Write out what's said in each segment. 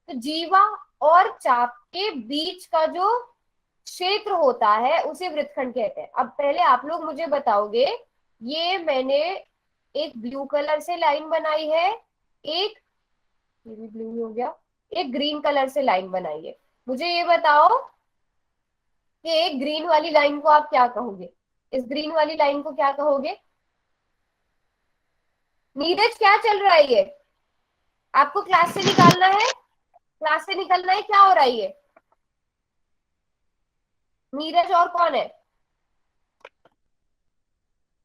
तो जीवा और चाप के बीच का जो क्षेत्र होता है उसे वृत्तखंड कहते हैं। अब पहले आप लोग मुझे बताओगे, ये मैंने एक ब्लू कलर से लाइन बनाई है, एक, ये भी ब्लू हो गया, एक ग्रीन कलर से लाइन बनाई है। मुझे ये बताओ कि एक ग्रीन वाली लाइन को आप क्या कहोगे, इस ग्रीन वाली लाइन को क्या कहोगे? नीरज क्या चल रहा है ये? आपको क्लास से निकालना है, क्लास से निकलना है, क्या हो रहा है ये? नीरज और कौन है?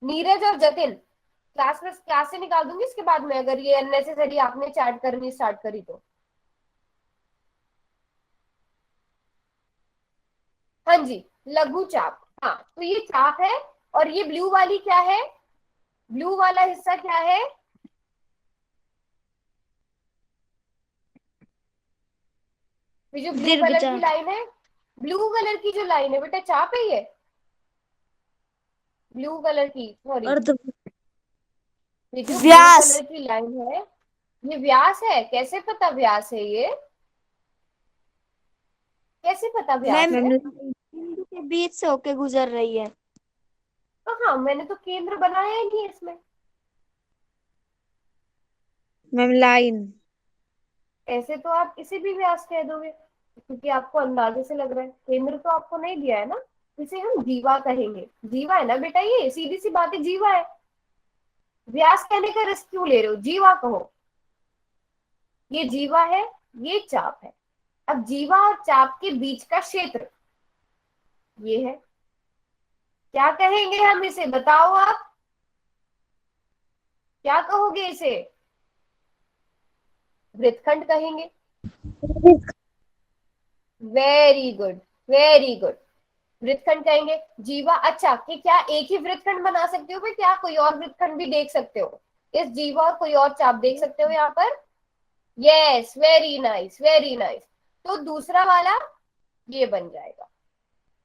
नीरज और जतिन। क्लास से निकाल दूंगी इसके बाद में, अगर ये अननेसेसरी आपने चैट करनी स्टार्ट करी तो। हाँ जी, लघु चाप। हाँ, तो ये चाप है। और ये ब्लू वाली क्या है? ब्लू वाला हिस्सा क्या है? ये जो ब्लू दीर्घ कलर की चाप। लाइन है, ब्लू कलर की जो लाइन है बेटा, चाप है ये। ब्लू कलर की, सॉरी, अर्ध ये जो ब्लू व्यास। कलर की लाइन है, ये व्यास है। कैसे पता व्यास है ये? कैसे पता व्यास मैम है? बिंदु के बीच से होके गुजर रही है। तो हाँ, मैंने तो केंद्र बनाया ही नहीं है इसमें। Ma'am line. ऐसे तो आप किसी भी व्यास कह दोगे, क्योंकि आपको अंदाजे से लग रहा है। केंद्र तो आपको नहीं दिया है ना, इसे हम जीवा कहेंगे। जीवा है ना बेटा, ये सीधी सी बात है, जीवा है। व्यास कहने का रिस्क क्यों ले रहे हो? जीवा कहो। ये जीवा है, ये चाप है। अब जीवा और चाप के बीच का क्षेत्र ये है। क्या कहेंगे हम इसे, बताओ आप? क्या कहोगे इसे? वृत्तखंड कहेंगे। वेरी गुड, वेरी गुड, वृत्तखंड कहेंगे। जीवा, अच्छा, कि क्या एक ही वृत्तखंड बना सकते हो फिर, क्या कोई और वृत्तखंड भी देख सकते हो? इस जीवा और कोई और चाप देख सकते हो यहाँ पर? Yes, very nice, very nice. तो दूसरा वाला ये बन जाएगा।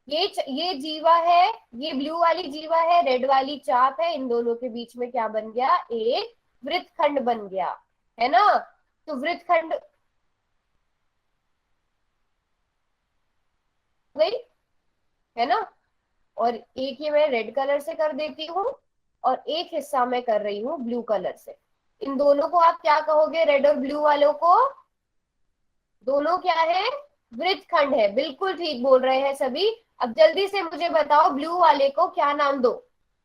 ये जीवा है, ये ब्लू वाली जीवा है, रेड वाली चाप है, इन दोनों के बीच में क्या बन गया? एक वृत्तखंड बन गया, है ना? तो वृत्तखंड गई, है ना? और एक ये मैं रेड कलर से कर देती हूँ, और एक हिस्सा मैं कर रही हूँ ब्लू कलर से। इन दोनों को आप क्या कहोगे, रेड और ब्लू वालों को? दोनों क्या है? वृत्तखंड है। बिल्कुल ठीक बोल रहे हैं सभी। अब जल्दी से मुझे बताओ, ब्लू वाले को क्या नाम दो?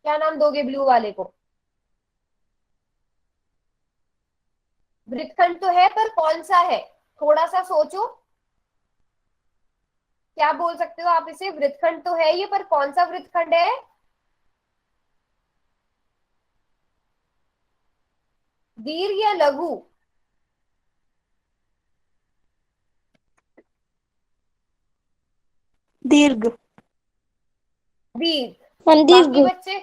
क्या नाम दोगे ब्लू वाले को? वृत्तखंड तो है, पर कौन सा है? थोड़ा सा सोचो, क्या बोल सकते हो आप इसे? वृत्तखंड तो है ये, पर कौन सा वृत्तखंड है? दीर्घ या लघु? दीर्घ। दीर्घ। मैम बाकी दीर्घ। बच्चे?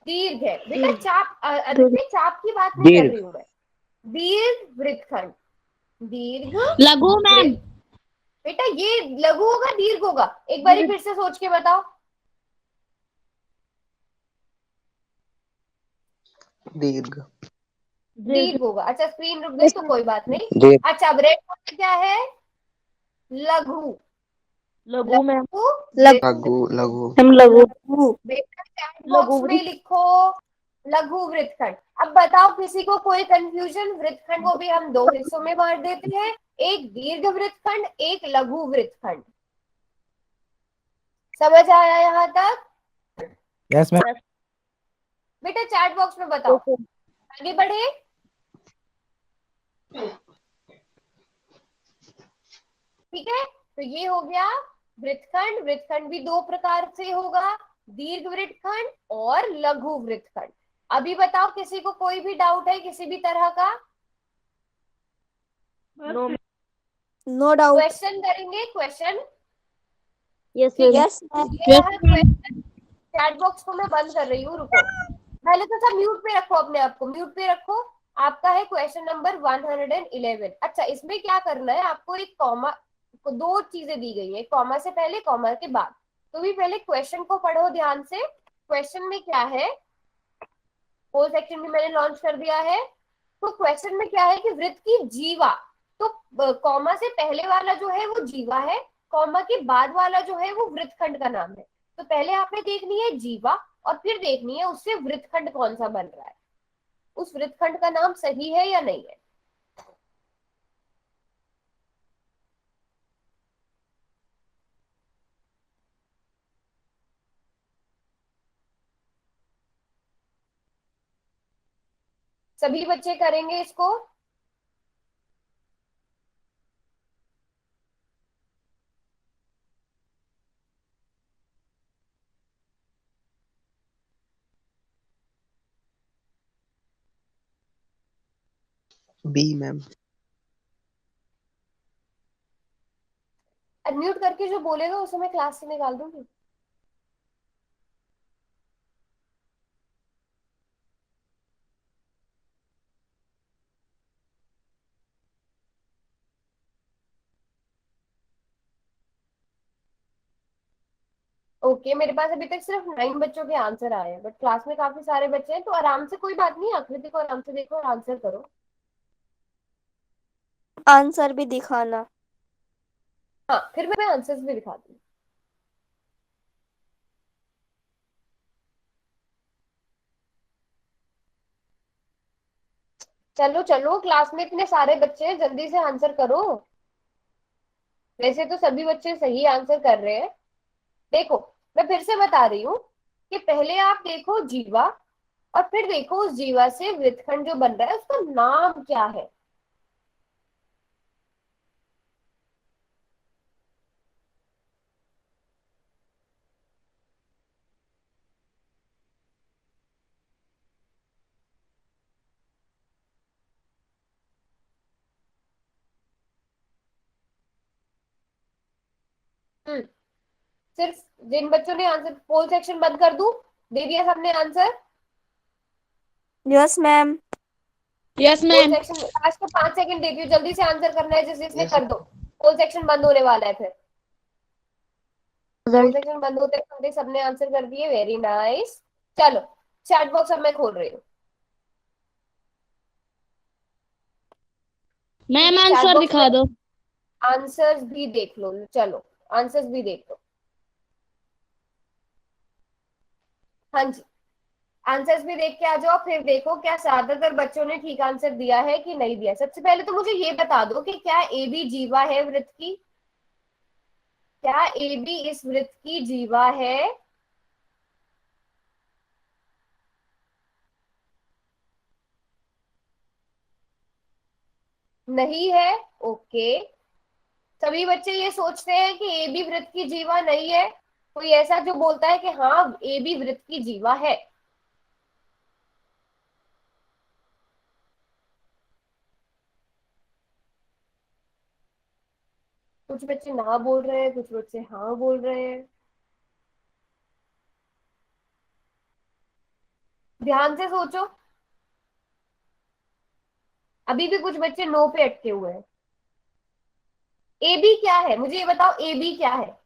दीर्घ है बेटा। दीर्घ। चाप, दीर्घ। अदिति, चाप की बात नहीं कर दीर्घ। रही हूं मैं। दीर्घ वृत्तखंड। दीर्घ लघु मैम। वृत्त। बेटा ये लघु होगा, दीर्घ होगा? एक बारी फिर से सोच के बताओ। दीर्घ। दीर्घ। दीर्घ होगा। अच्छा, स्क्रीन रुक गई तो कोई बात नहीं। दीर्घ। अच्छा, अब रेड क्या है? लघु। लघु मैम। लघु लघु। वृत्तखंड। लघु। हम लघु। बेटा चैट लघु बॉक्स में वृत्त। लिखो लघु वृत्तखंड। अब बताओ, किसी को कोई कंफ्यूजन? वृत्तखंड को भी हम दो हिस्सों में बांट देते हैं, एक दीर्घ वृत्तखंड, एक लघु वृत्तखंड। समझ आया यहाँ तक? Yes ma'am. बेटा चैट बॉक्स में बताओ, आगे बढ़े। ठीक है, तो ये हो गया वृत्तखंड। वृत्तखंड भी दो प्रकार से होगा, दीर्घ वृत्तखंड और लघु वृत्तखंड। अभी बताओ, किसी को कोई भी डाउट है किसी भी तरह का? नो। No doubt. क्वेश्चन करेंगे, क्वेश्चन। यस ठीक है, यस। ये रहा क्वेश्चन। चैट बॉक्स को मैं बंद कर रही हूँ, रुको। पहले तो सब म्यूट पे रखो, अपने आप को म्यूट पे रखो। आपका है क्वेश्चन नंबर 111। अच्छा, इसमें क्या करना है आपको? एक कॉमा, दो चीजें दी गई है, कॉमा से पहले, कॉमा के बाद। तो भी पहले क्वेश्चन को पढ़ो ध्यान से। क्वेश्चन में क्या है? होल सेक्शन भी मैंने लॉन्च कर दिया है। तो क्वेश्चन में क्या है कि वृत्त की जीवा, तो कॉमा से पहले वाला जो है वो जीवा है, कॉमा के बाद वाला जो है वो वृत्तखंड का नाम है। तो पहले आपने देखनी है जीवा और फिर देखनी है उससे वृत्तखंड कौन सा बन रहा है, उस वृत्तखंड का नाम सही है या नहीं है। सभी बच्चे करेंगे इसको। B ma'am. अनम्यूट करके जो बोलेगा उसे मैं क्लास से निकाल दूंगी। ओके, मेरे पास अभी तक सिर्फ 9 बच्चों के आंसर आए हैं, बट क्लास में काफी सारे बच्चे हैं, तो आराम से, कोई बात नहीं, आकृति को आराम से देखो और आंसर करो। आंसर भी दिखाना। हाँ, फिर मैं आंसर्स भी दिखा दूंगी। चलो चलो, क्लास में इतने सारे बच्चे हैं, जल्दी से आंसर करो। वैसे तो सभी बच्चे सही आंसर कर रहे हैं। देखो, मैं फिर से बता रही हूँ कि पहले आप देखो जीवा और फिर देखो उस जीवा से वृत्तखंड जो बन रहा है उसका नाम क्या है। हम्म सिर्फ जिन बच्चों ने आंसर, पोल सेक्शन बंद कर दूं, दे दिया सबने आंसर। Yes ma'am. यस पोल मैम। सेक्शन लास्ट को 5 सेकंड देती हूँ, जल्दी से आंसर करना है, जिस जिसने यस कर दो। पोल सेक्शन बंद होने वाला है फिर। पोल रिजल्ट। सेक्शन बंद होते होते सबने आंसर कर दिए, वेरी नाइस। चलो, चैट बॉक्स अब मैं खोल रही हूँ, मैम क्योंकि चैट आंसर बॉक्स में दिखा दो। आंसर्स भी देख लो। चलो, आंसर्स भी देख लो। हाँ जी, आंसर्स भी देख के आ जाओ, फिर देखो क्या ज्यादातर बच्चों ने ठीक आंसर दिया है कि नहीं दिया। सबसे पहले तो मुझे ये बता दो कि क्या ए बी जीवा है वृत्त की? क्या ए बी इस वृत्त की जीवा है? नहीं है। ओके, सभी बच्चे ये सोचते हैं कि ए बी वृत्त की जीवा नहीं है। कोई ऐसा जो बोलता है कि हाँ ए बी वृत्त की जीवा है? कुछ बच्चे ना बोल रहे हैं, कुछ बच्चे हाँ बोल रहे हैं। ध्यान से सोचो, अभी भी कुछ बच्चे नो पे अटके हुए हैं। ए बी क्या है, मुझे ये बताओ, ए बी क्या है?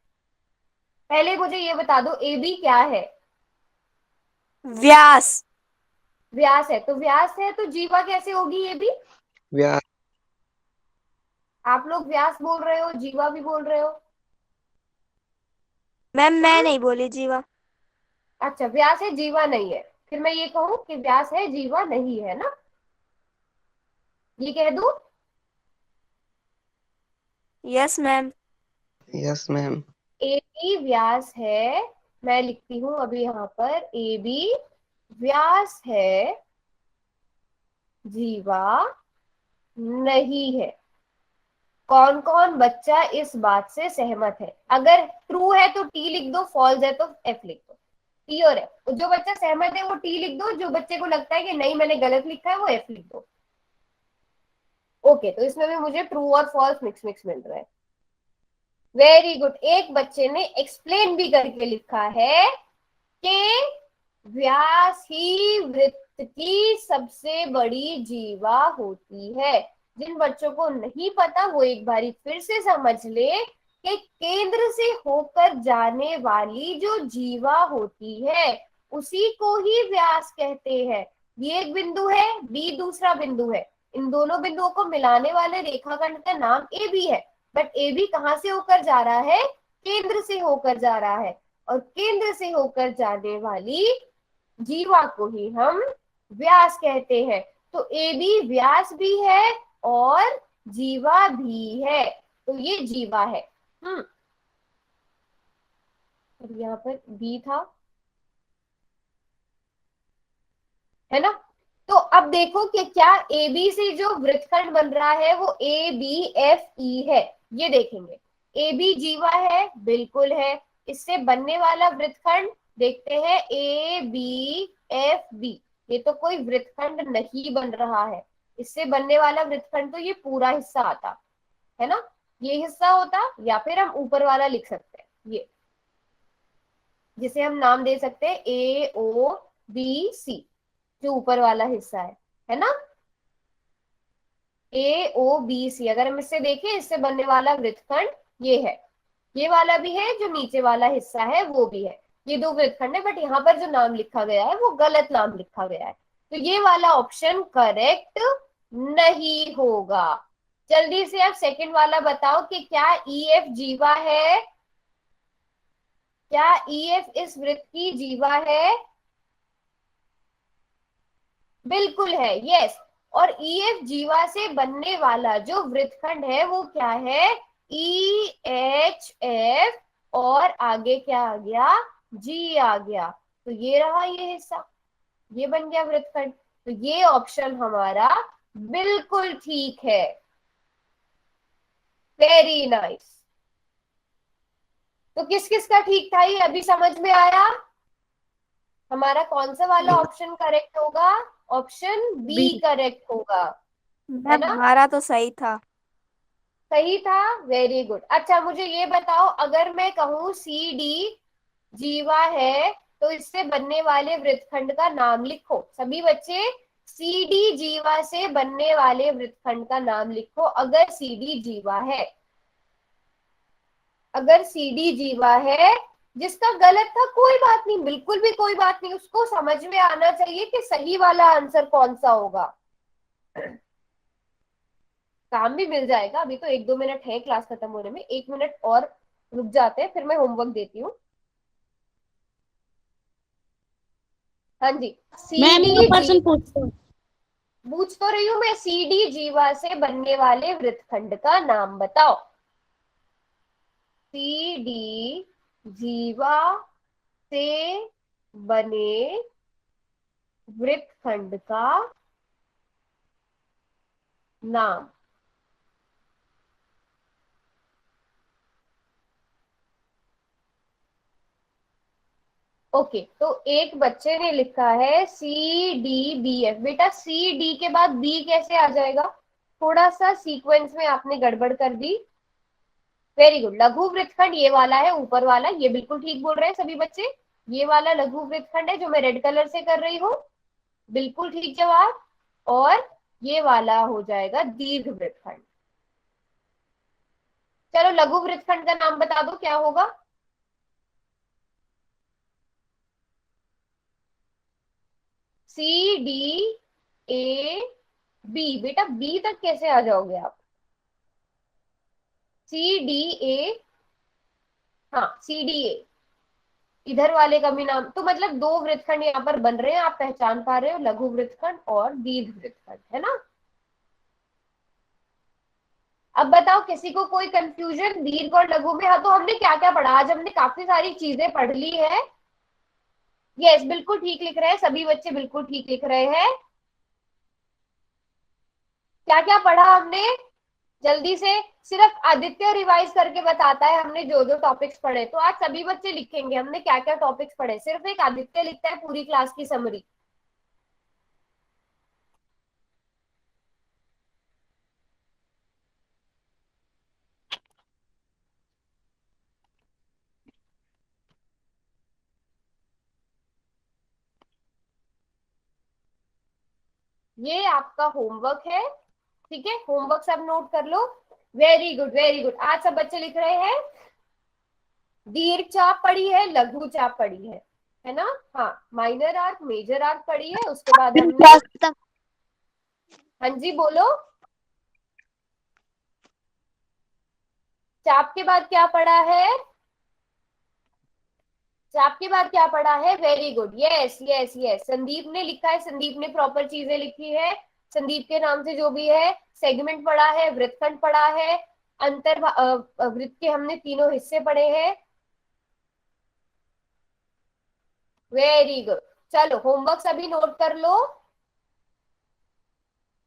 पहले मुझे ये बता दो, ए बी क्या है? व्यास। व्यास है, तो व्यास है तो जीवा कैसे होगी ए बी? व्यास। आप लोग व्यास बोल रहे हो, जीवा भी बोल रहे हो। मैम मैं नहीं बोली जीवा। अच्छा, व्यास है जीवा नहीं है, फिर मैं ये कहूँ कि व्यास है जीवा नहीं है ना, ये कह दूं? Yes ma'am. Yes ma'am. A B Vyas है, मैं लिखती हूँ अभी यहाँ पर, ए बी व्यास है, जीवा नहीं है। कौन कौन बच्चा इस बात से सहमत है? अगर ट्रू है तो टी लिख दो, फॉल्स है तो एफ लिख दो। टी और एफ, जो बच्चा सहमत है वो टी लिख दो, जो बच्चे को लगता है कि नहीं मैंने गलत लिखा है वो एफ लिख दो। ओके, तो इसमें भी मुझे ट्रू और फॉल्स मिक्स मिक्स मिल रहा है। वेरी गुड, एक बच्चे ने एक्सप्लेन भी करके लिखा है कि व्यास ही वृत्त की सबसे बड़ी जीवा होती है। जिन बच्चों को नहीं पता वो एक बारी फिर से समझ ले कि केंद्र से होकर जाने वाली जो जीवा होती है उसी को ही व्यास कहते हैं। ये एक बिंदु है, बी दूसरा बिंदु है। इन दोनों बिंदुओं को मिलाने वाले रेखाखंड का नाम ए बी है, बट ए बी कहाँ से होकर जा रहा है? केंद्र से होकर जा रहा है, और केंद्र से होकर जाने वाली जीवा को ही हम व्यास कहते हैं। तो ए बी व्यास भी है और जीवा भी है, तो ये जीवा है। और यहाँ पर बी था, है ना? तो अब देखो कि क्या ए बी से जो वृत्तखंड बन रहा है वो ए बी एफ ई है, ये देखेंगे। ए बी जीवा है, बिल्कुल है। इससे बनने वाला वृत्तखंड देखते हैं, ए बी एफ बी। ये तो कोई वृत्तखंड नहीं बन रहा है, इससे बनने वाला वृत्तखंड तो ये पूरा हिस्सा आता, है ना? ये हिस्सा होता, या फिर हम ऊपर वाला लिख सकते हैं, ये जिसे हम नाम दे सकते हैं ए ओ बी सी, जो ऊपर वाला हिस्सा है ना? ए ओ बी सी, अगर हम इससे देखें, इससे बनने वाला वृत्तखंड ये है, ये वाला भी है, जो नीचे वाला हिस्सा है वो भी है। ये दो वृत्तखंड है, बट यहाँ पर जो नाम लिखा गया है वो गलत नाम लिखा गया है, तो ये वाला ऑप्शन करेक्ट नहीं होगा। जल्दी से आप सेकंड वाला बताओ कि क्या ई एफ जीवा है? क्या ई एफ इस वृत्त की जीवा है? बिल्कुल है, यस। और ई एफ जीवा से बनने वाला जो वृत्तखंड है वो क्या है? ई एच एफ, और आगे क्या आ गया? जी आ गया। तो ये रहा ये हिस्सा, ये बन गया वृत्तखंड। तो ये ऑप्शन हमारा बिल्कुल ठीक है। Very nice. तो किस किस का ठीक था ये अभी समझ में आया? हमारा कौन सा वाला ऑप्शन करेक्ट होगा? ऑप्शन बी करेक्ट होगा, है मैम ना? हमारा तो सही था। सही था, वेरी गुड। अच्छा मुझे ये बताओ, अगर मैं कहूँ सी डी जीवा है तो इससे बनने वाले वृत्तखंड का नाम लिखो। सभी बच्चे सी डी जीवा से बनने वाले वृत्तखंड का नाम लिखो, अगर सी डी जीवा है। अगर सी डी जीवा है, जिसका गलत था कोई बात नहीं, बिल्कुल भी कोई बात नहीं, उसको समझ में आना चाहिए कि सही वाला आंसर कौन सा होगा। काम भी मिल जाएगा, अभी तो 1-2 मिनट है क्लास खत्म होने में, 1 मिनट और रुक जाते हैं, फिर मैं होमवर्क देती हूँ। हाँ जी, मैम सीडी एक क्वेश्चन पूछो। पूछ तो रही हूँ मैं, सीडी जीवा से बनने वाले वृत्तखंड का नाम बताओ। सीडी जीवा से बने वृत्तखंड का नाम। ओके, तो एक बच्चे ने लिखा है सी डी बी एफ। बेटा सी डी के बाद बी कैसे आ जाएगा? थोड़ा सा सीक्वेंस में आपने गड़बड़ कर दी। Very good. लघु वृत्तखंड ये वाला है, ऊपर वाला, ये बिल्कुल ठीक बोल रहे हैं सभी बच्चे। ये वाला लघु वृत्तखंड है जो मैं रेड कलर से कर रही हूँ, बिल्कुल ठीक जवाब। और ये वाला हो जाएगा दीर्घ वृत्तखंड। चलो लघु वृत्तखंड का नाम बता दो, क्या होगा? C D A B. बेटा बी तक कैसे आ जाओगे आप? सी डी ए, हाँ सी डी ए, इधर वाले का भी नाम। तो मतलब दो वृत्तखंड यहाँ पर बन रहे हैं, आप पहचान पा रहे हो, लघु वृत्तखंड और दीर्घ वृत्तखंड, है ना? अब बताओ किसी को कोई कंफ्यूजन दीर्घ और लघु में? हाँ, तो हमने क्या क्या पढ़ा आज? हमने काफी सारी चीजें पढ़ ली है। यस, बिल्कुल ठीक लिख रहे हैं सभी बच्चे, बिल्कुल ठीक लिख रहे हैं। क्या क्या पढ़ा हमने? जल्दी से, सिर्फ आदित्य रिवाइज करके बताता है हमने जो जो टॉपिक्स पढ़े। तो आज सभी बच्चे लिखेंगे हमने क्या क्या टॉपिक्स पढ़े, सिर्फ एक आदित्य लिखता है पूरी क्लास की समरी। ये आपका होमवर्क है, ठीक है? होमवर्क सब नोट कर लो। Very good, very good. आज सब बच्चे लिख रहे हैं दीर्घ चाप पढ़ी है, लघु चाप पढ़ी है ना? हाँ, माइनर आर्क, मेजर आर्क पढ़ी है, उसके बाद हमने हाँ जी बोलो। चाप के बाद क्या पड़ा है? चाप के बाद क्या पड़ा है? Very good, yes yes yes, Sandeep ने लिखा है, संदीप ने प्रॉपर चीजें लिखी है। संदीप के नाम से जो भी है, सेगमेंट पढ़ा है, वृत्तखंड पढ़ा है, वृत्त के हमने तीनों हिस्से पढ़े हैं। Very good. चलो होमवर्क सभी नोट कर लो।